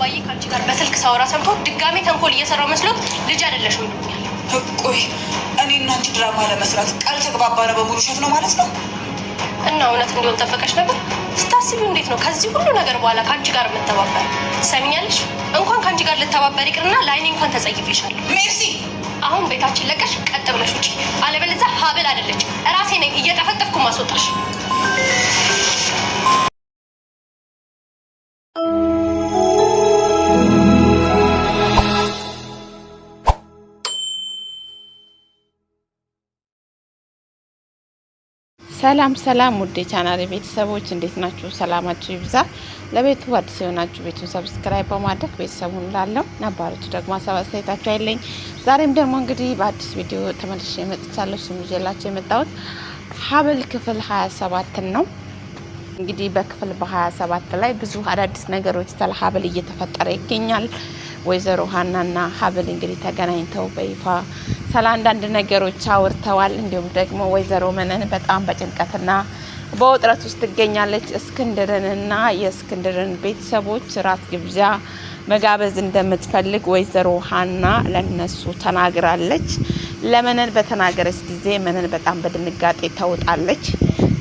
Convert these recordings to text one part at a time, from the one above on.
አባዬ ካንቺ ጋር በስልክ ሳወራ ሰምቶ ድጋሜ ተንኮል እየሰራው መስሎት ልጅ አይደለሽም ብሎኛል። ቆይ እኔ እናንተ ድራማ ለመስራት ቃል ተግባባነ በሙሉ ውሸት ነው ማለት ነው? እና እውነት እንዲሆን ጠበቀሽ ነበር? ስታስቢው እንዴት ነው ከዚህ ሁሉ ነገር በኋላ ካንቺ ጋር የምተባበር? ትሰሚኛለሽ? እንኳን ካንቺ ጋር ልተባበር ይቅርና ለአይኔ እንኳን ተጸይፌሻለሁ። ሜርሲ አሁን ቤታችን ለቀሽ ቀጥ ብለሽ ውጪ፣ አለበለዚያ ሀብል አይደለች እራሴ ነኝ እየጠፈጠፍኩ ማስወጣሽ። ሰላም ውዴ ቻናሌ ቤተሰቦች እንዴት ናችሁ? ሰላማችሁ ይብዛ። ለቤቱ አዲስ የሆናችሁ ቤቱን ሰብስክራይብ በማድረግ ቤተሰቡን ላለው ነባሮቹ ደግሞ ሀሳብ አስተያየታችሁ አይለኝ። ዛሬም ደግሞ እንግዲህ በአዲስ ቪዲዮ ተመልሼ መጥቻለሁ። እሱም ይዤላችሁ የመጣሁት ሀብል ክፍል 27 ነው። እንግዲህ በክፍል በ27 ላይ ብዙ አዳዲስ ነገሮች ስለ ሀብል እየተፈጠረ ይገኛል። ወይዘሮ ሀናና ሀብል እንግዲህ ተገናኝተው በይፋ ስለ አንዳንድ ነገሮች አውርተዋል። እንዲሁም ደግሞ ወይዘሮ መነን በጣም በጭንቀትና በውጥረት ውስጥ ትገኛለች። እስክንድርንና የእስክንድርን ቤተሰቦች ራት ግብዣ መጋበዝ እንደምትፈልግ ወይዘሮ ሀና ለነሱ ተናግራለች። ለመነን በተናገረች ጊዜ መነን በጣም በድንጋጤ ተውጣለች።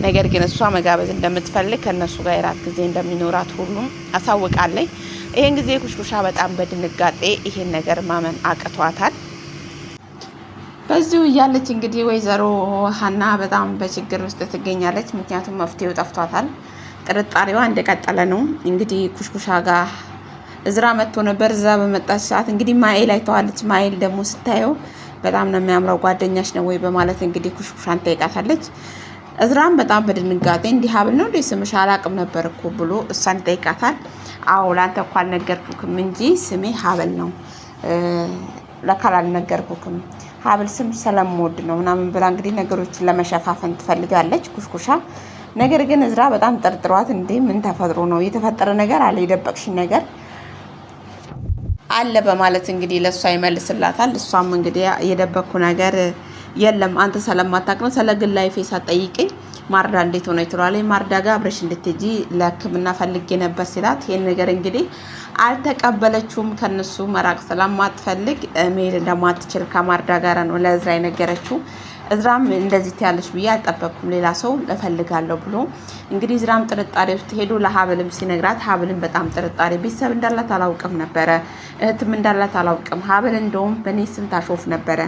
ነገር ግን እሷ መጋበዝ እንደምትፈልግ ከነሱ ጋር የራት ጊዜ እንደሚኖራት ሁሉም አሳውቃለች። ይሄን ጊዜ ኩሽኩሻ በጣም በድንጋጤ ይሄን ነገር ማመን አቅቷታል። በዚሁ እያለች እንግዲህ ወይዘሮ ሀና በጣም በችግር ውስጥ ትገኛለች። ምክንያቱም መፍትሄው ጠፍቷታል። ጥርጣሬዋ እንደቀጠለ ነው። እንግዲህ ኩሽኩሻ ጋር እዝራ መጥቶ ነበር። እዛ በመጣች ሰዓት እንግዲህ ማይል አይተዋለች። ማይል ደግሞ ስታየው በጣም ነው የሚያምረው፣ ጓደኛሽ ነው ወይ በማለት እንግዲህ ኩሽኩሻን ጠይቃታለች። እዝራም በጣም በድንጋጤ እንዲህ ሀብል ነው እንዴ ስምሽ? አላቅም ነበር እኮ ብሎ እሷን ጠይቃታል። አዎ ላንተ እኮ አልነገርኩክም እንጂ ስሜ ሀብል ነው፣ ለካል አልነገርኩክም፣ ሀብል ስም ስለምወድ ነው ምናምን ብላ እንግዲህ ነገሮችን ለመሸፋፈን ትፈልጋለች ኩሽኩሻ። ነገር ግን እዝራ በጣም ጠርጥሯት እንዴ ምን ተፈጥሮ ነው? የተፈጠረ ነገር አለ፣ የደበቅሽን ነገር አለ በማለት እንግዲህ ለእሷ ይመልስላታል። እሷም እንግዲህ የደበቅኩ ነገር የለም፣ አንተ ስለማታውቅ ነው፣ ስለ ግል ላይፌ ሳትጠይቀኝ ማርዳ እንዴት ሆነ ትሏለች። ማርዳ ጋር አብረሽ እንድትሄጂ ለሕክምና ፈልጌ ነበር ሲላት ይሄን ነገር እንግዲህ አልተቀበለችውም። ከነሱ መራቅ ስለማትፈልግ መሄድ እንደማትችል ከማርዳ ጋር ነው ለእዝራ የነገረችው። እዝራም እንደዚህ ትያለሽ ብዬ አልጠበቅኩም፣ ሌላ ሰው እፈልጋለሁ ብሎ እንግዲህ እዝራም ጥርጣሬ ውስጥ ሄዶ ለሀብልም ሲነግራት ሀብልም በጣም ጥርጣሬ፣ ቤተሰብ እንዳላት አላውቅም ነበረ፣ እህትም እንዳላት አላውቅም፣ ሀብል እንደውም በእኔ ስም ታሾፍ ነበረ፣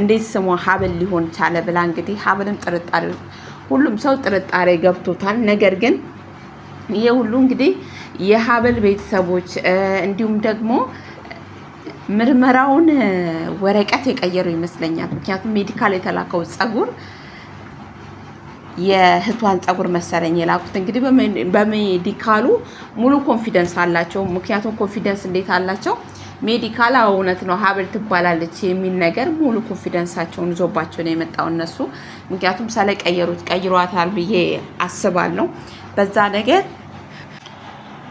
እንዴት ስሟ ሀብል ሊሆን ቻለ ብላ እንግዲህ ሀብልም ጥርጣሬ፣ ሁሉም ሰው ጥርጣሬ ገብቶታል። ነገር ግን ይሄ ሁሉ እንግዲህ የሀብል ቤተሰቦች እንዲሁም ደግሞ ምርመራውን ወረቀት የቀየሩ ይመስለኛል። ምክንያቱም ሜዲካል የተላከው ጸጉር የእህቷን ጸጉር መሰለኝ የላኩት። እንግዲህ በሜዲካሉ ሙሉ ኮንፊደንስ አላቸው። ምክንያቱም ኮንፊደንስ እንዴት አላቸው? ሜዲካል እውነት ነው ሀብል ትባላለች የሚል ነገር ሙሉ ኮንፊደንሳቸውን ይዞባቸው ነው የመጣው እነሱ። ምክንያቱም ስለቀየሩት ቀይሯታል ብዬ አስባለሁ በዛ ነገር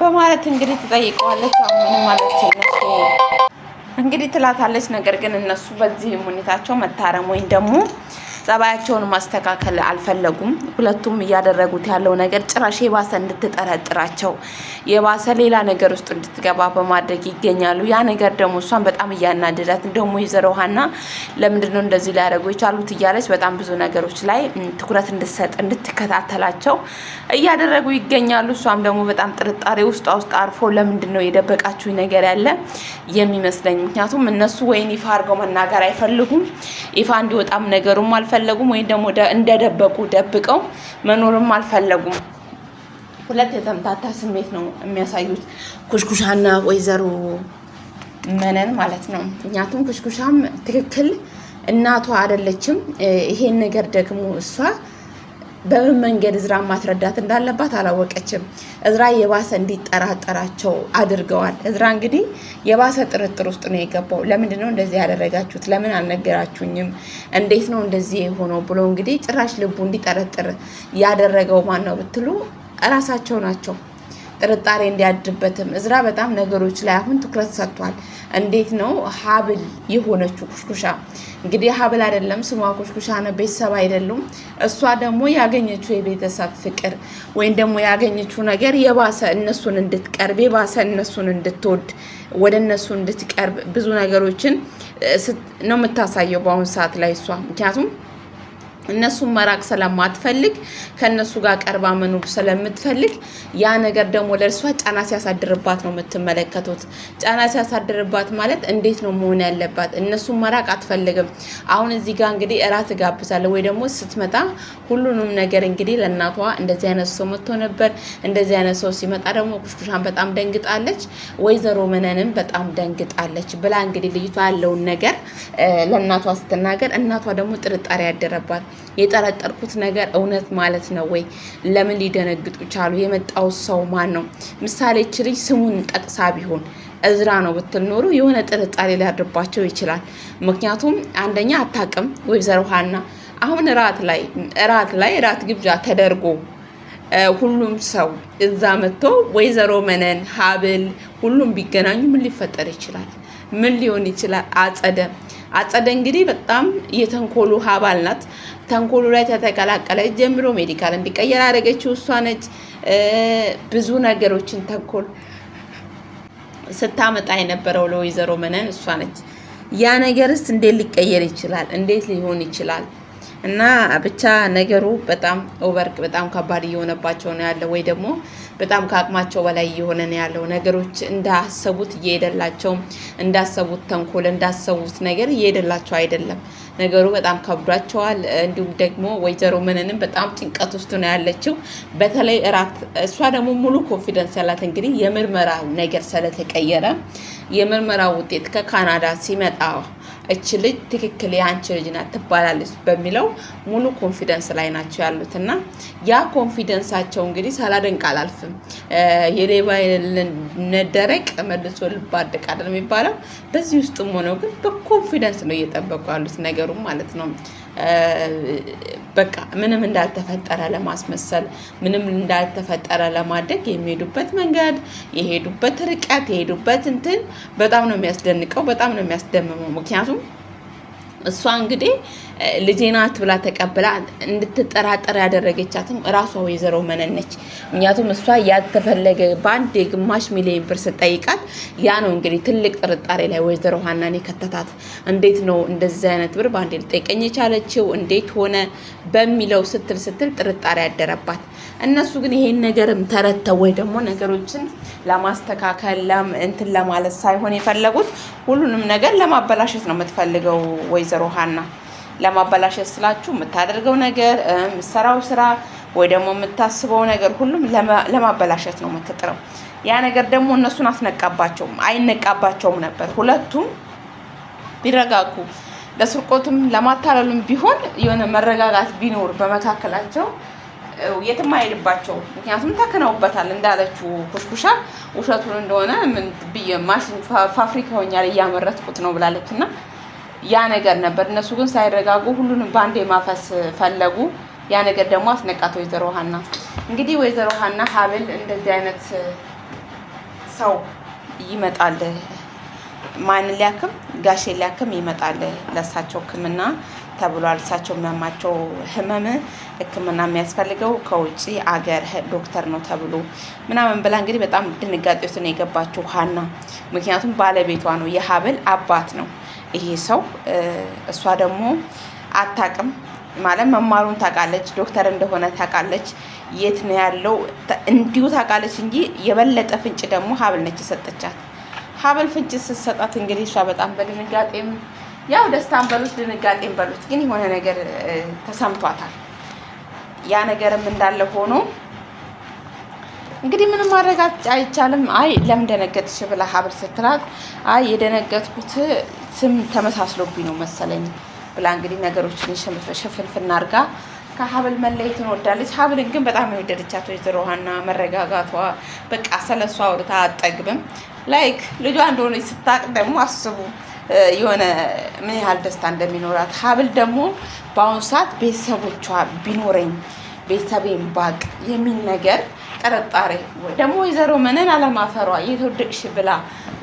በማለት እንግዲህ ትጠይቀዋለች። አሁን ማለት እነሱ እንግዲህ ትላታለች። ነገር ግን እነሱ በዚህ ሁኔታቸው መታረም ወይም ደግሞ ጸባያቸውን ማስተካከል አልፈለጉም። ሁለቱም እያደረጉት ያለው ነገር ጭራሽ የባሰ እንድትጠረጥራቸው የባሰ ሌላ ነገር ውስጥ እንድትገባ በማድረግ ይገኛሉ። ያ ነገር ደግሞ እሷን በጣም እያናደዳት እንደውም ወይዘሮ ሀና ለምንድነው እንደዚህ ሊያደርጉ የቻሉት እያለች በጣም ብዙ ነገሮች ላይ ትኩረት እንድትሰጥ እንድትከታተላቸው እያደረጉ ይገኛሉ። እሷም ደግሞ በጣም ጥርጣሬ ውስጥ አርፎ ለምንድነው የደበቃችሁ ነገር ያለ የሚመስለኝ። ምክንያቱም እነሱ ወይን ይፋ አድርገው መናገር አይፈልጉም፣ ይፋ እንዲወጣም ነገሩም አልፈለጉም፣ ወይም ደግሞ እንደደበቁ ደብቀው መኖርም አልፈለጉም። ሁለት የተምታታ ስሜት ነው የሚያሳዩት ኩሽኩሻና ወይዘሮ መነን ማለት ነው። ምክንያቱም ኩሽኩሻም ትክክል እናቷ አይደለችም። ይሄን ነገር ደግሞ እሷ በምን መንገድ እዝራ ማስረዳት እንዳለባት አላወቀችም። እዝራ የባሰ እንዲጠራጠራቸው አድርገዋል። እዝራ እንግዲህ የባሰ ጥርጥር ውስጥ ነው የገባው። ለምንድን ነው እንደዚህ ያደረጋችሁት? ለምን አልነገራችሁኝም? እንዴት ነው እንደዚህ የሆነው ብሎ እንግዲህ ጭራሽ ልቡ እንዲጠረጥር ያደረገው ማን ነው ብትሉ እራሳቸው ናቸው። ጥርጣሬ እንዲያድርበትም እዝራ በጣም ነገሮች ላይ አሁን ትኩረት ሰጥቷል። እንዴት ነው ሀብል የሆነችው ኩሽኩሻ? እንግዲህ ሀብል አይደለም ስሟ ኩሽኩሻ ነው፣ ቤተሰብ አይደሉም። እሷ ደግሞ ያገኘችው የቤተሰብ ፍቅር ወይም ደግሞ ያገኘችው ነገር የባሰ እነሱን እንድትቀርብ የባሰ እነሱን እንድትወድ ወደ እነሱ እንድትቀርብ ብዙ ነገሮችን ነው የምታሳየው በአሁኑ ሰዓት ላይ እሷ። ምክንያቱም እነሱን መራቅ ስለማትፈልግ ከነሱ ጋር ቀርባ መኖር ስለምትፈልግ ያ ነገር ደግሞ ለእርሷ ጫና ሲያሳድርባት ነው የምትመለከቱት። ጫና ሲያሳድርባት ማለት እንዴት ነው መሆን ያለባት? እነሱን መራቅ አትፈልግም። አሁን እዚህ ጋር እንግዲህ እራት ጋብዛለሁ ወይ ደግሞ ስትመጣ ሁሉንም ነገር እንግዲህ ለእናቷ እንደዚህ አይነት ሰው መጥቶ ነበር፣ እንደዚህ አይነት ሰው ሲመጣ ደግሞ ኩሽኩሻን በጣም ደንግጣለች፣ ወይዘሮ መነንም በጣም ደንግጣለች ብላ እንግዲህ ልጅቷ ያለውን ነገር ለእናቷ ስትናገር እናቷ ደግሞ ጥርጣሬ ያደረባት የጠረጠርኩት ነገር እውነት ማለት ነው ወይ? ለምን ሊደነግጡ ቻሉ? የመጣው ሰው ማን ነው? ምሳሌ ልጅ ስሙን ጠቅሳ ቢሆን እዝራ ነው ብትል ኖሮ የሆነ ጥርጣሬ ሊያድርባቸው ይችላል። ምክንያቱም አንደኛ አታውቅም ወይዘሮ ሀና አሁን እራት ግብዣ ተደርጎ ሁሉም ሰው እዛ መጥቶ ወይዘሮ መነን ሀብል ሁሉም ቢገናኙ ምን ሊፈጠር ይችላል? ምን ሊሆን ይችላል? አጸደ እንግዲህ በጣም የተንኮሉ ሀባል ናት። ተንኮሉ ላይ ተተቀላቀለች ጀምሮ ሜዲካል እንዲቀየር አደረገችው እሷ ነች። ብዙ ነገሮችን ተንኮል ስታመጣ የነበረው ለወይዘሮ መነን እሷ ነች። ያ ነገርስ እንዴት ሊቀየር ይችላል? እንዴት ሊሆን ይችላል? እና ብቻ ነገሩ በጣም ኦቨርክ በጣም ከባድ እየሆነባቸው ነው ያለው፣ ወይ ደግሞ በጣም ከአቅማቸው በላይ እየሆነ ነው ያለው። ነገሮች እንዳሰቡት እየሄደላቸው እንዳሰቡት ተንኮል እንዳሰቡት ነገር እየሄደላቸው አይደለም። ነገሩ በጣም ከብዷቸዋል። እንዲሁም ደግሞ ወይዘሮ መነንም በጣም ጭንቀት ውስጥ ነው ያለችው። በተለይ እራት እሷ ደግሞ ሙሉ ኮንፊደንስ ያላት እንግዲህ የምርመራው ነገር ስለተቀየረ የምርመራው ውጤት ከካናዳ ሲመጣ እች ልጅ ትክክል የአንቺ ልጅ ናት ትባላለች በሚለው ሙሉ ኮንፊደንስ ላይ ናቸው ያሉት እና ያ ኮንፊደንሳቸው እንግዲህ ሳላደንቅ አላልፍም። የሌባ ነደረቅ መልሶ ልብ አደቅ አይደል የሚባለው። በዚህ ውስጥም ሆነው ግን በኮንፊደንስ ነው እየጠበቁ ያሉት ነገሩም ማለት ነው። በቃ ምንም እንዳልተፈጠረ ለማስመሰል ምንም እንዳልተፈጠረ ለማድረግ የሚሄዱበት መንገድ የሄዱበት ርቀት የሄዱበት እንትን በጣም ነው የሚያስደንቀው፣ በጣም ነው የሚያስደምመው። ምክንያቱም እሷ እንግዲህ ልጄ ናት ብላ ተቀብላ እንድትጠራጠር ያደረገቻትም እራሷ ወይዘሮ መነን ነች። ምክንያቱም እሷ ያልተፈለገ በአንድ የግማሽ ሚሊዮን ብር ስጠይቃት ያ ነው እንግዲህ ትልቅ ጥርጣሬ ላይ ወይዘሮ ሀናን የከተታት። እንዴት ነው እንደዚህ አይነት ብር በአንድ ልጠይቀኝ የቻለችው እንዴት ሆነ በሚለው ስትል ጥርጣሬ ያደረባት። እነሱ ግን ይሄን ነገርም ተረተው ወይ ደግሞ ነገሮችን ለማስተካከል እንትን ለማለት ሳይሆን የፈለጉት ሁሉንም ነገር ለማበላሸት ነው የምትፈልገው ወይዘሮ ሀና። ለማበላሸት ስላችሁ የምታደርገው ነገር የምትሰራው ስራ ወይ ደግሞ የምታስበው ነገር ሁሉም ለማበላሸት ነው የምትጥረው። ያ ነገር ደግሞ እነሱን አይነቃባቸውም ነበር። ሁለቱም ቢረጋጉ ለስርቆቱም ለማታለሉም ቢሆን የሆነ መረጋጋት ቢኖር በመካከላቸው የትም አይሄድባቸው። ምክንያቱም ተከነውበታል እንዳለችው ኩሽኩሻ ውሸቱን እንደሆነ ምን ብዬ ማሽን ፋብሪካ ሆኛል እያመረትኩት ነው ብላለች። እና ያ ነገር ነበር። እነሱ ግን ሳይረጋጉ ሁሉንም ባንዴ ማፈስ ፈለጉ። ያ ነገር ደግሞ አስነቃት ወይዘሮ ሀና። እንግዲህ ወይዘሮ ሀና ሀብል እንደዚህ አይነት ሰው ይመጣል ማን ሊያክም ጋሼ ሊያክም ይመጣል ለእሳቸው ሕክምና ተብሏል። እሳቸው የሚያማቸው ህመም ሕክምና የሚያስፈልገው ከውጭ አገር ዶክተር ነው ተብሎ ምናምን ብላ እንግዲህ በጣም ድንጋጤ ውስጥ ነው የገባችው ሀና። ምክንያቱም ባለቤቷ ነው የሀብል አባት ነው ይሄ ሰው። እሷ ደግሞ አታውቅም ማለት መማሩን ታውቃለች፣ ዶክተር እንደሆነ ታውቃለች፣ የት ነው ያለው እንዲሁ ታውቃለች እንጂ የበለጠ ፍንጭ ደግሞ ሀብል ነች የሰጠቻት። ሀብል ፍንጭ ስትሰጣት እንግዲህ እሷ በጣም በድንጋጤም ያው ደስታን በሉት ድንጋጤን በሉት ግን የሆነ ነገር ተሰምቷታል። ያ ነገርም እንዳለ ሆኖ እንግዲህ ምንም ማድረግ አይቻልም። አይ ለምን ደነገጥሽ ብላ ሀብል ስትላት አይ የደነገጥኩት ስም ተመሳስሎብኝ ነው መሰለኝ ብላ እንግዲህ ነገሮችን ሽፍንፍና አድርጋ ከሀብል መለየት እንወዳለች። ሀብልን ግን በጣም የወደደቻት ወይዘሮ ሀና መረጋጋቷ በቃ ስለሷ አውርታ አጠግብም። ላይክ ልጇ እንደሆነች ስታቅ ደግሞ አስቡ የሆነ ምን ያህል ደስታ እንደሚኖራት። ሀብል ደግሞ በአሁኑ ሰዓት ቤተሰቦቿ ቢኖረኝ ቤተሰቤን ባቅ የሚል ነገር ጥርጣሬ ደግሞ ወይዘሮ መነን አለማፈሯ የተወደቅሽ ብላ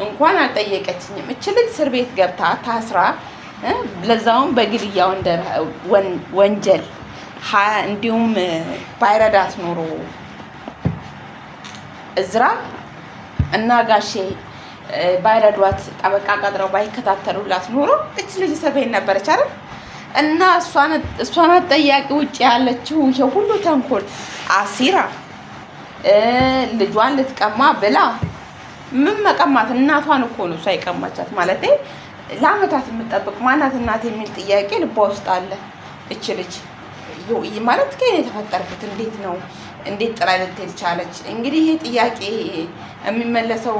እንኳን አልጠየቀችኝም። እች ልጅ እስር ቤት ገብታ ታስራ ለዛውም በግድያ ወንጀል እንዲሁም ባይረዳት ኖሮ እዝራ እና ጋሼ ባይረዷት ጠበቃ ቀጥረው ባይከታተሉላት ኖሮ እች ልጅ እስር ቤት ነበረች አይደል? እና እሷን ጠያቂ ውጭ ያለችው ሁሉ ተንኮል አሲራ ልጇን ልትቀማ ብላ ምን መቀማት? እናቷን እኮ ነው እሷ የቀማቻት። ማለት ለአመታት የምጠብቅ ማናት እናት የሚል ጥያቄ ልቧ ውስጥ አለ። እች ልጅ ማለት ከኔ የተፈጠርኩት እንዴት ነው? እንዴት ጥላ ልትሄድ ቻለች? እንግዲህ ይሄ ጥያቄ የሚመለሰው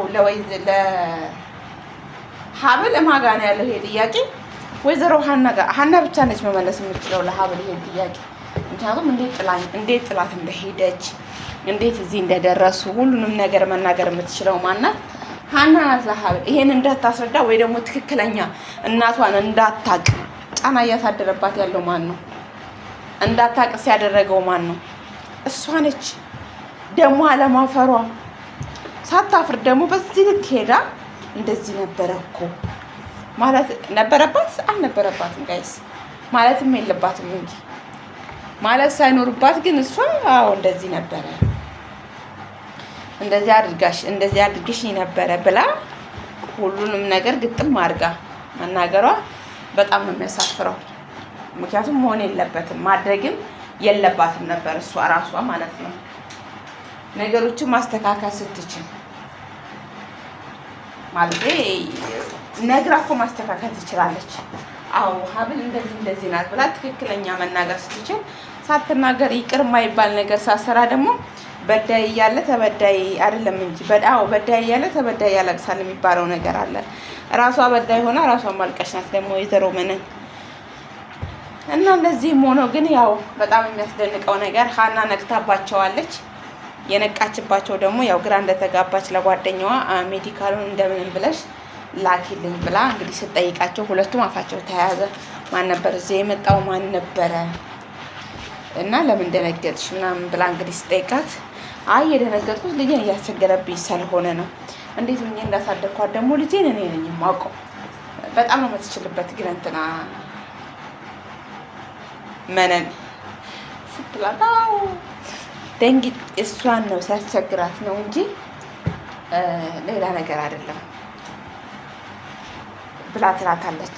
ለሀብል እማጋ ነው ያለው ይሄ ጥያቄ ወይዘሮ ሀና ብቻ ነች መመለስ የምትችለው ለሀብል ይሄን ጥያቄ። ምክንያቱም እንዴት ጥላት እንደሄደች እንዴት እዚህ እንደደረሱ ሁሉንም ነገር መናገር የምትችለው ማናት? ሀና ናት ለሀብል። ይሄን እንዳታስረዳ ወይ ደግሞ ትክክለኛ እናቷን እንዳታቅ ጫና እያሳደረባት ያለው ማን ነው? እንዳታቅስ ያደረገው ማን ነው? እሷ ነች። ደግሞ አለማፈሯ ሳታፍር ደግሞ በዚህ ልክ ሄዳ እንደዚህ ነበረ እኮ ማለት ነበረባት አልነበረባትም? ጋይስ ማለትም የለባትም እንጂ ማለት ሳይኖርባት ግን እሷ አዎ እንደዚህ ነበረ እንደዚህ አድርገሽ ነበረ ብላ ሁሉንም ነገር ግጥም አድርጋ መናገሯ በጣም ነው የሚያሳፍረው። ምክንያቱም መሆን የለበትም ማድረግም የለባትም ነበር እሷ ራሷ ማለት ነው። ነገሮችን ማስተካከል ስትችል ማለት ነግራ እኮ ማስተካከል ትችላለች። አዎ ሀብል እንደዚህ ናት ብላ ትክክለኛ መናገር ስትችል ሳትናገር ይቅር የማይባል ነገር ሳሰራ ደግሞ በዳይ እያለ ተበዳይ አይደለም እንጂ በዳይ እያለ ተበዳይ ያለቅሳል የሚባለው ነገር አለ። ራሷ በዳይ ሆና ራሷ ማልቀሽ ናት ደግሞ ወይዘሮ መነን። እና እንደዚህም ሆኖ ግን ያው በጣም የሚያስደንቀው ነገር ሀና ነቅታባቸዋለች። የነቃችባቸው ደግሞ ያው ግራ እንደተጋባች ለጓደኛዋ ሜዲካሉን እንደምንም ብለሽ ላኪልኝ ብላ እንግዲህ ስትጠይቃቸው ሁለቱም አፋቸው ተያያዘ። ማን ነበር እዚህ የመጣው ማን ነበረ እና ለምን ደነገጥሽ ምናምን ብላ እንግዲህ ስትጠይቃት አይ የደነገጥኩት ልጄን እያስቸገረብኝ ስለሆነ ነው። እንዴት ሆኜ እንዳሳደግኳት ደግሞ ልጄን እኔ ነኝ የማውቀው። በጣም ነው የምትችልበት ግን እንትና መነን ስትላታው ደንጊጥ እሷን ነው ሲያስቸግራት ነው እንጂ ሌላ ነገር አይደለም ብላ ትላታለች።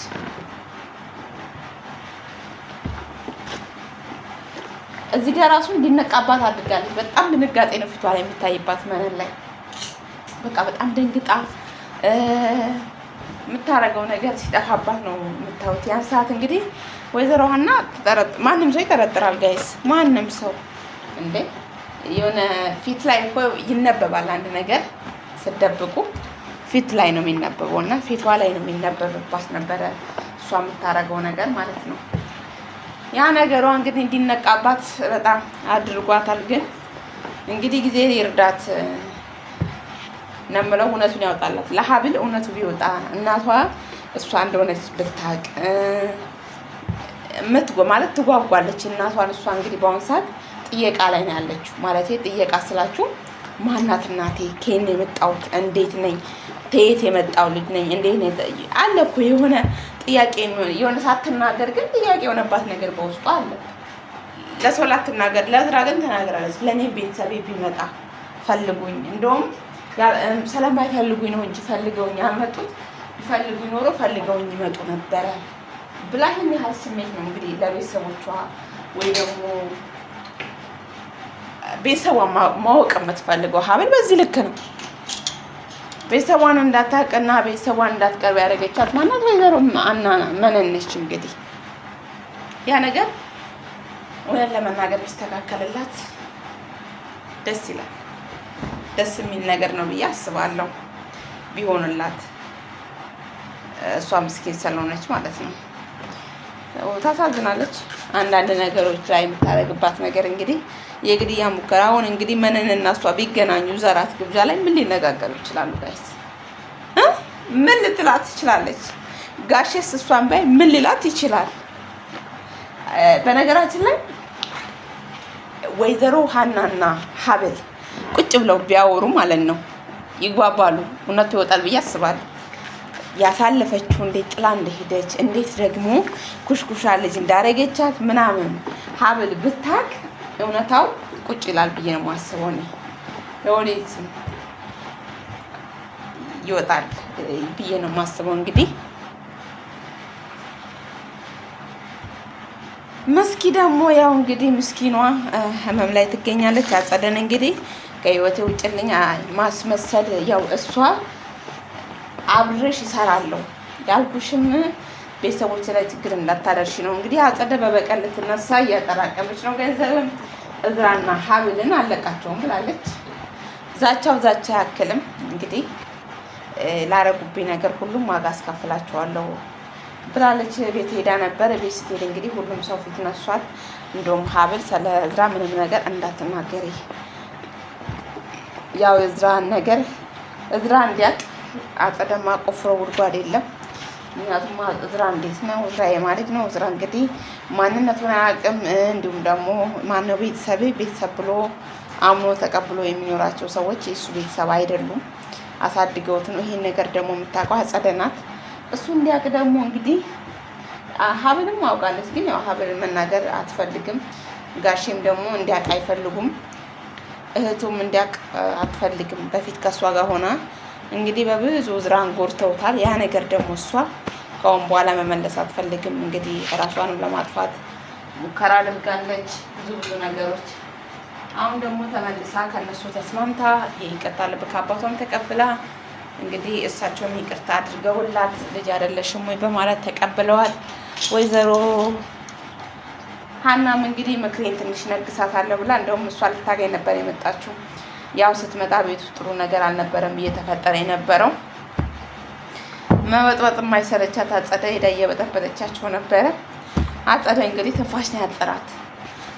እዚህ ጋር ራሱ እንዲነቃባት አድርጋለች። በጣም ድንጋጤ ነው ፊቷ ላይ የሚታይባት መነን ላይ በቃ በጣም ደንግጣ የምታረገው ነገር ሲጠፋባት ነው የምታዩት። ያን ሰዓት እንግዲህ ወይዘሮ ሀና ማንም ሰው ይጠረጥራል ጋይስ፣ ማንም ሰው እንዴ የሆነ ፊት ላይ እኮ ይነበባል። አንድ ነገር ስደብቁ ፊት ላይ ነው የሚነበበው እና ፊቷ ላይ ነው የሚነበብባት ነበረ እሷ የምታረገው ነገር ማለት ነው። ያ ነገሯ እንግዲህ እንዲነቃባት በጣም አድርጓታል። ግን እንግዲህ ጊዜ ይርዳት ነው የምለው። እውነቱን ያወጣላት ለሀብል እውነቱ ቢወጣ እናቷ እሷ እንደሆነች ብታውቅ ማለት ትጓጓለች እናቷን። እሷ እንግዲህ በአሁኑ ሰዓት ጥየቃ ላይ ነው ያለችው። ማለት ጥየቃ ስላችሁ ማናት እናቴ፣ ከየት ነው የመጣሁት፣ እንዴት ነኝ፣ ከየት የመጣው ልጅ ነኝ፣ እንዴት ነው አለ እኮ የሆነ ጥያቄ የሆነ ሳትናገር ግን ጥያቄ የሆነባት ነገር በውስጡ አለ። ለሰው ላትናገር ለእዝራ ግን ተናግራለች። ለእኔ ቤተሰቤ ቢመጣ ፈልጉኝ፣ እንደውም ስለማይፈልጉኝ ነው እንጂ ፈልገውኝ ያልመጡት ቢፈልጉኝ ኖሮ ፈልገውኝ ይመጡ ነበረ ብላ ይህን ያህል ስሜት ነው እንግዲህ ለቤተሰቦቿ ወይ ደግሞ ቤተሰቧ ማወቅ የምትፈልገው። ሀብል በዚህ ልክ ነው ቤተሰቧን እንዳታውቅና ቤተሰቧን እንዳትቀርብ ያደረገቻት ማናት? ወይዘሮ መነን ነች። እንግዲህ ያ ነገር እውነት ለመናገር ቢስተካከልላት ደስ ይላል። ደስ የሚል ነገር ነው ብዬ አስባለሁ ቢሆንላት። እሷ ምስኪን ስለሆነች ማለት ነው። ታሳዝናለች። አንዳንድ ነገሮች ላይ የምታደርግባት ነገር እንግዲህ የግድያ ሙከራ። አሁን እንግዲህ መነንና እሷ ቢገናኙ ዘራት ግብዣ ላይ ምን ሊነጋገሩ ይችላሉ? ጋይስ ምን ልትላት ትችላለች? ጋሼስ እሷን ባይ ምን ሊላት ይችላል? በነገራችን ላይ ወይዘሮ ሀናና ሀብል ብለው ቢያወሩ ማለት ነው ይግባባሉ። እውነቱ ይወጣል ብዬ አስባለሁ። ያሳለፈችው እንዴት ጥላ እንደሄደች እንዴት ደግሞ ኩሽኩሻ ልጅ እንዳረገቻት ምናምን ሀብል ብታቅ እውነታው ቁጭ ይላል ብዬ ነው የማስበው። እኔ ለወዴት ይወጣል ብዬ ነው የማስበው። እንግዲህ መስኪ ደግሞ ያው እንግዲህ ምስኪኗ ህመም ላይ ትገኛለች። አጸደን እንግዲህ ከህይወቴ ውጭልኝ ማስመሰል ያው እሷ አብሬሽ ይሰራለሁ ያልኩሽም ቤተሰቦች ላይ ችግር እንዳታደርሽ ነው። እንግዲህ አጸደ በበቀል ልትነሳ እያጠራቀመች ነው ገንዘብም እዝራና ሀብልን አለቃቸውም ብላለች። ዛቻው ዛቻ ያክልም እንግዲህ ላረጉብኝ ነገር ሁሉም ዋጋ አስከፍላቸዋለሁ ብላለች። ቤት ሄዳ ነበር። ቤት ስትሄድ እንግዲህ ሁሉም ሰው ፊት ነሷት። እንደውም ሀብል ስለ እዝራ ምንም ነገር እንዳትናገሪ፣ ያው የእዝራን ነገር እዝራ እንዲያውቅ አጸደማ ቆፍሮ ጉድጓድ የለም። ምክንያቱም እዝራ እንዴት ነው እዝራ የማለት ነው። እዝራ እንግዲህ ማንነቱን አያውቅም። እንዲሁም ደግሞ ማነው ቤተሰብ ብሎ አምኖ ተቀብሎ የሚኖራቸው ሰዎች የእሱ ቤተሰብ አይደሉም። አሳድገውት ነው። ይሄን ነገር ደግሞ የምታውቀው አጸደ ናት። እሱ እንዲያውቅ ደግሞ እንግዲህ ሀብልም አውቃለች፣ ግን ያው ሀብልን መናገር አትፈልግም። ጋሼም ደግሞ እንዲያውቅ አይፈልጉም። እህቱም እንዲያውቅ አትፈልግም። በፊት ከእሷ ጋር ሆና እንግዲህ በብዙ እዝራን ጎድተውታል። ያ ነገር ደግሞ እሷ ከአሁን በኋላ መመለስ አትፈልግም። እንግዲህ ራሷንም ለማጥፋት ሙከራ አድርጋለች፣ ብዙ ነገሮች። አሁን ደግሞ ተመልሳ ከነሱ ተስማምታ ይቅርታ ልብ ከአባቷም ተቀብላ እንግዲህ እሳቸውም ይቅርታ አድርገውላት ልጅ አይደለሽም ወይ በማለት ተቀብለዋል። ወይዘሮ ሀናም እንግዲህ ምክሬን ትንሽ ነግሳታለሁ ብላ እንደውም እሷ ልታገኝ ነበር የመጣችው። ያው ስትመጣ ቤት ውስጥ ጥሩ ነገር አልነበረም እየተፈጠረ የነበረው። መበጥበጥ የማይሰለቻት አጸደ ሄዳ እየበጠበጠቻቸው ነበረ። አጸደ እንግዲህ ትንፋሽ ነው ያጠራት።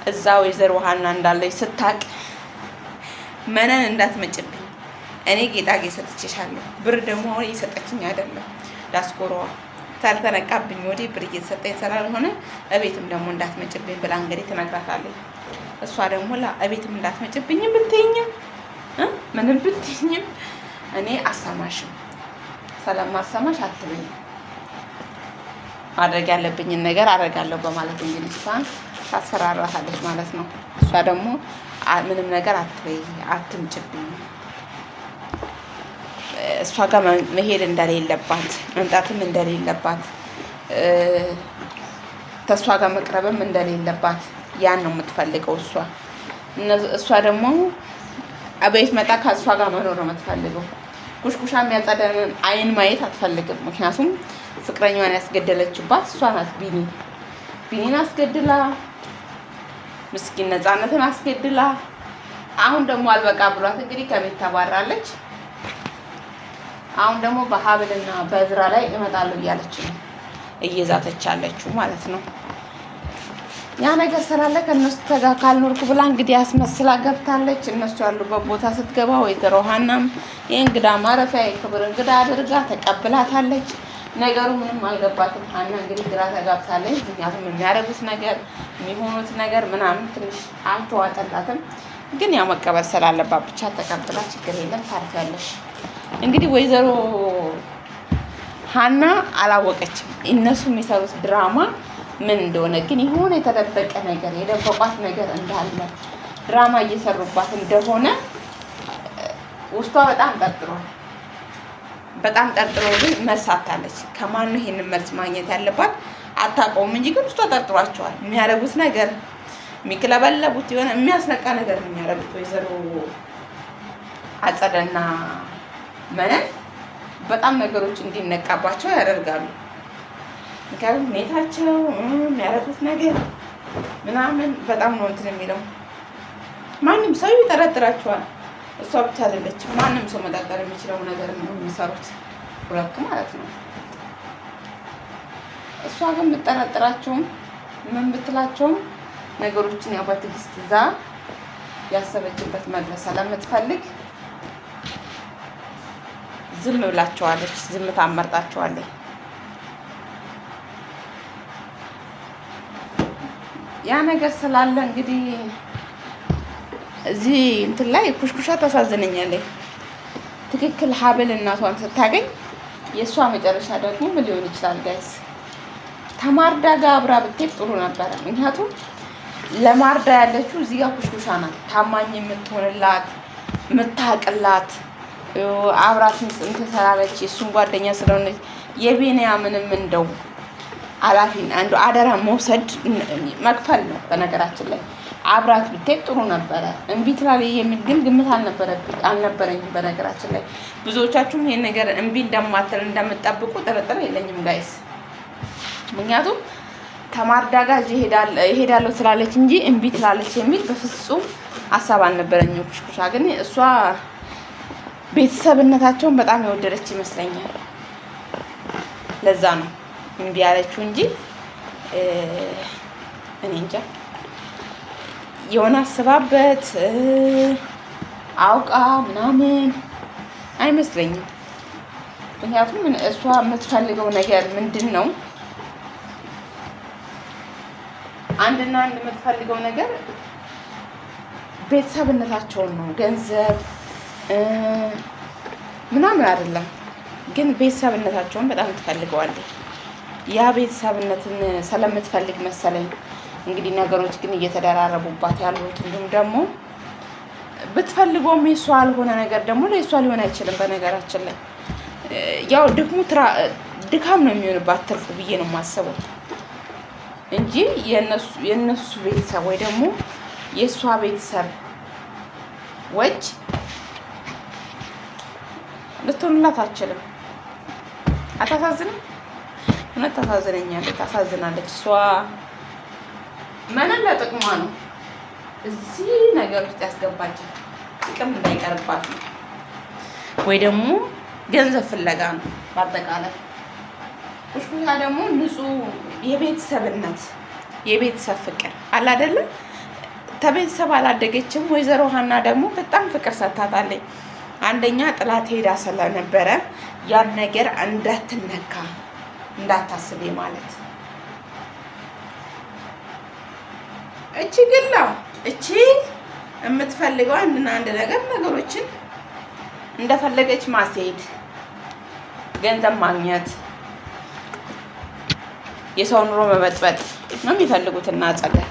እዛ ወይዘሮ ሀና እንዳለች ስታቅ መነን እንዳትመጭብኝ፣ እኔ ጌጣጌጥ ሰጥቼሻለሁ፣ ብር ደግሞ አሁን እየሰጠችኝ አይደለም፣ ዳስኮሮዋ ሳልተነቃብኝ ወዲህ ብር እየተሰጠኝ ስላልሆነ እቤትም ደግሞ እንዳትመጭብኝ ብላ እንግዲህ ትነግራታለች። እሷ ደግሞ እቤትም እንዳትመጭብኝም ብትይኝም ምንም ብትይኝም እኔ አሰማሽም፣ ስለማሰማሽ አትበይም፣ ማድረግ ያለብኝን ነገር አደርጋለሁ በማለት እንግዲህ እሷን ታስፈራራታለች ማለት ነው። እሷ ደግሞ ምንም ነገር አትበይ፣ አትምጭብኝ፣ እሷ ጋር መሄድ እንደሌለባት መምጣትም እንደሌለባት ከእሷ ጋር መቅረብም እንደሌለባት ያን ነው የምትፈልገው እሷ። እሷ ደግሞ አቤት መጣ ከእሷ ጋር መኖር ነው የምትፈልገው። ኩሽኩሻ የሚያጸደንን አይን ማየት አትፈልግም። ምክንያቱም ፍቅረኛዋን ያስገደለችባት እሷ ናት። ቢኒን አስገድላ ምስኪን ነፃነትን አስገድላ አሁን ደግሞ አልበቃ ብሏት እንግዲህ ከቤት ተባራለች። አሁን ደግሞ በሀብልና በእዝራ ላይ እመጣለሁ እያለች ነው እየዛተች ያለችው ማለት ነው። ያ ነገር ስላለ ከእነሱ ጋር ካልኖርኩ ብላ እንግዲህ አስመስላ ገብታለች። እነሱ ያሉበት ቦታ ስትገባ ወይዘሮ ሀናም የእንግዳ ማረፊያ የክብር እንግዳ አድርጋ ተቀብላታለች። ነገሩ ምንም አልገባትም። ሀና እንግዲህ ግራ ተጋብታለች። ምክንያቱም የሚያደርጉት ነገር የሚሆኑት ነገር ምናምን ትንሽ አልተዋጠላትም። ግን ያው መቀበል ስላለባት ብቻ ተቀብላ ችግር የለም ታርፊያለሽ። እንግዲህ ወይዘሮ ሀና አላወቀችም እነሱ የሚሰሩት ድራማ ምን እንደሆነ። ግን የሆነ የተደበቀ ነገር የደበቋት ነገር እንዳለ ድራማ እየሰሩባት እንደሆነ ውስጧ በጣም ጠርጥሮ ግን መልስ አታለች። ከማን ነው ይሄንን መልስ ማግኘት ያለባት አታውቀውም እንጂ ግን ውስጧ ጠርጥሯቸዋል። የሚያደርጉት ነገር የሚክለበለቡት የሆነ የሚያስነቃ ነገር ነው የሚያደርጉት። ወይዘሮ አጸደና መነን በጣም ነገሮች እንዲነቃባቸው ያደርጋሉ። ምክንያቱም ሁኔታቸው የሚያደርጉት ነገር ምናምን በጣም ነው እንትን የሚለው። ማንም ሰው ይጠረጥራቸዋል። እሷ ብቻ አይደለችም። ማንም ሰው መጠርጠር የሚችለው ነገር ነው የሚሰሩት ሁለቱ ማለት ነው። እሷ ግን ብትጠረጥራቸውም ምን ብትላቸውም ነገሮችን ያው በትዕግስት እዛ ያሰበችበት መድረስ ስለምትፈልግ ዝም ብላቸዋለች። ዝም ታመርጣቸዋለች። ያ ነገር ስላለ እንግዲህ እዚህ እንትን ላይ ኩሽኩሻ ታሳዝነኛለች። ትክክል ሀብል እናቷን ስታገኝ የእሷ መጨረሻ ደግሞ ምን ሊሆን ይችላል ጋይስ? ከማርዳ ጋር አብራ ብትሄድ ጥሩ ነበረ። ምክንያቱም ለማርዳ ያለችው እዚህ ጋር ኩሽኩሻ ናት። ታማኝ የምትሆንላት የምታቅላት አብራት እንትን ስላለች የእሱን ጓደኛ ስለሆነች የቢንያምንም እንደው ኃላፊን አንዱ አደራ መውሰድ መክፈል ነው። በነገራችን ላይ አብራት ብትሄድ ጥሩ ነበረ። እምቢ ትላለች የሚል ግን ግምት አልነበረኝም። በነገራችን ላይ ብዙዎቻችሁም ይሄን ነገር እምቢ እንደማትል እንደምትጠብቁ ጥርጥር የለኝም ጋይስ። ምክንያቱም ከማርዳ ጋር እሄዳለሁ ትላለች እንጂ እምቢ ትላለች የሚል በፍጹም ሀሳብ አልነበረኝም። ኩሽኩሻ ግን እሷ ቤተሰብነታቸውን በጣም የወደደች ይመስለኛል። ለዛ ነው እምቢ ያለችው እንጂ እኔ እንጃ የሆነ አስባበት አውቃ ምናምን አይመስለኝም። ምክንያቱም እሷ የምትፈልገው ነገር ምንድን ነው? አንድና አንድ የምትፈልገው ነገር ቤተሰብነታቸውን ነው። ገንዘብ ምናምን አይደለም፣ ግን ቤተሰብነታቸውን በጣም ትፈልገዋለች። ያ ቤተሰብነትን ስለምትፈልግ መሰለኝ እንግዲህ ነገሮች ግን እየተደራረቡባት ያሉት። እንዲሁም ደግሞ ብትፈልገውም የሷ ያልሆነ ነገር ደግሞ ለእሷ ሊሆን አይችልም። በነገራችን ላይ ያው ድካም ነው የሚሆንባት ትርፉ ብዬ ነው የማስበው እንጂ የእነሱ ቤተሰብ ወይ ደግሞ የእሷ ቤተሰብ ወጭ ልትሆንላት አትችልም። አታሳዝንም? እውነት ታሳዝነኛለች፣ ታሳዝናለች። እሷ መነን ለጥቅሟ ነው እዚህ ነገር ውስጥ ያስገባችን፣ ጥቅም እንዳይቀርባት ነው ወይ ደግሞ ገንዘብ ፍለጋ ነው። በአጠቃላይ ኩሽኩሻ ደግሞ ንጹህ የቤተሰብነት የቤተሰብ ፍቅር አለ አይደለም። ከቤተሰብ አላደገችም። ወይዘሮ ሀና ደግሞ በጣም ፍቅር ሰጥታታለች። አንደኛ ጥላት ሄዳ ስለነበረ ያን ነገር እንዳትነካ እንዳታስቤ ማለት እቺ ግላ እቺ የምትፈልገው አንድና አንድ ነገር ነገሮችን እንደፈለገች ማስሄድ፣ ገንዘብ ማግኘት፣ የሰው ኑሮ መበጥበጥ ነው የሚፈልጉት እና ጸገር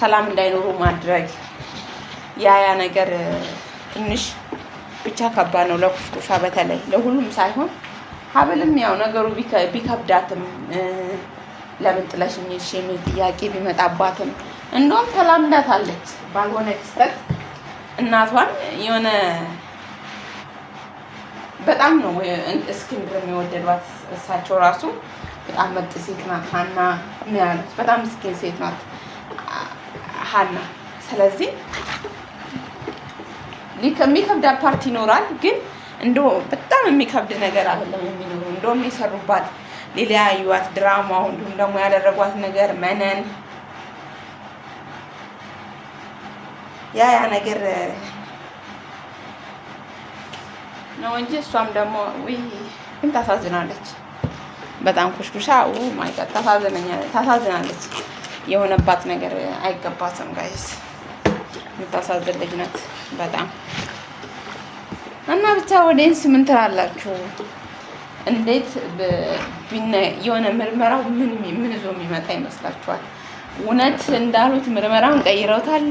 ሰላም እንዳይኖሩ ማድረግ ያ ነገር ትንሽ ብቻ ከባድ ነው ለኩሽኩሻ። በተለይ ለሁሉም ሳይሆን ሀብልም ያው ነገሩ ቢከብዳትም ለምን ጥለሽኝ ሄድሽ የሚል ጥያቄ ቢመጣባትም እንደውም ተላምዳታለች ባልሆነ ክስተት እናቷን የሆነ በጣም ነው እስክንድር የሚወደዷት እሳቸው ራሱ በጣም መጥ ሴት ናት ሀና የሚያሉት በጣም ምስኪን ሴት ናት ሀና። ስለዚህ የሚከብዳ ፓርቲ ይኖራል፣ ግን እንደው በጣም የሚከብድ ነገር አይደለም የሚኖሩ። እንደውም የሰሩባት ሊለያዩዋት ድራማው እንዲሁም ደግሞ ያደረጓት ነገር መነን ያ ነገር ነው እንጂ እሷም ደግሞ ግን ታሳዝናለች በጣም ኩሽኩሻ ማይ ጋድ ታሳዝናለች። የሆነባት ነገር አይገባትም ጋይስ። የምታሳዝን ልጅ ናት በጣም እና ብቻ ወዴንስ ምን ትላላችሁ? እንዴት የሆነ ምርመራው ምን ይዞ የሚመጣ ይመስላችኋል? እውነት እንዳሉት ምርመራውን ቀይረውታል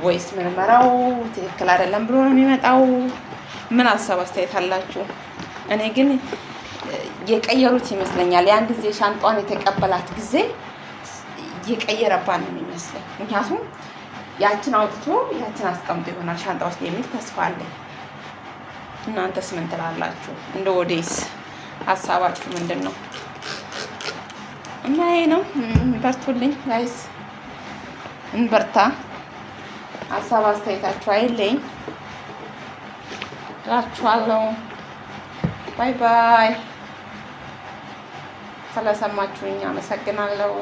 ወይስ ምርመራው ትክክል አይደለም ብሎ ነው የሚመጣው? ምን ሀሳብ አስተያየት አላችሁ? እኔ ግን የቀየሩት ይመስለኛል። ያን ጊዜ ሻንጧን የተቀበላት ጊዜ የቀየረባት ነው የሚመስለኝ። ምክንያቱም ያችን አውጥቶ ያችን አስቀምጦ ይሆናል ሻንጣ ውስጥ የሚል ተስፋ አለኝ። እናንተስ ምን ትላላችሁ? እንደ ወዴስ ሀሳባችሁ ምንድን ነው? እና ይሄ ነው። በርቱልኝ ጋይስ፣ እንበርታ። ሀሳብ አስተያየታችሁ አይለኝ እላችኋለሁ። ባይ ባይ። ስለሰማችሁኝ አመሰግናለሁ።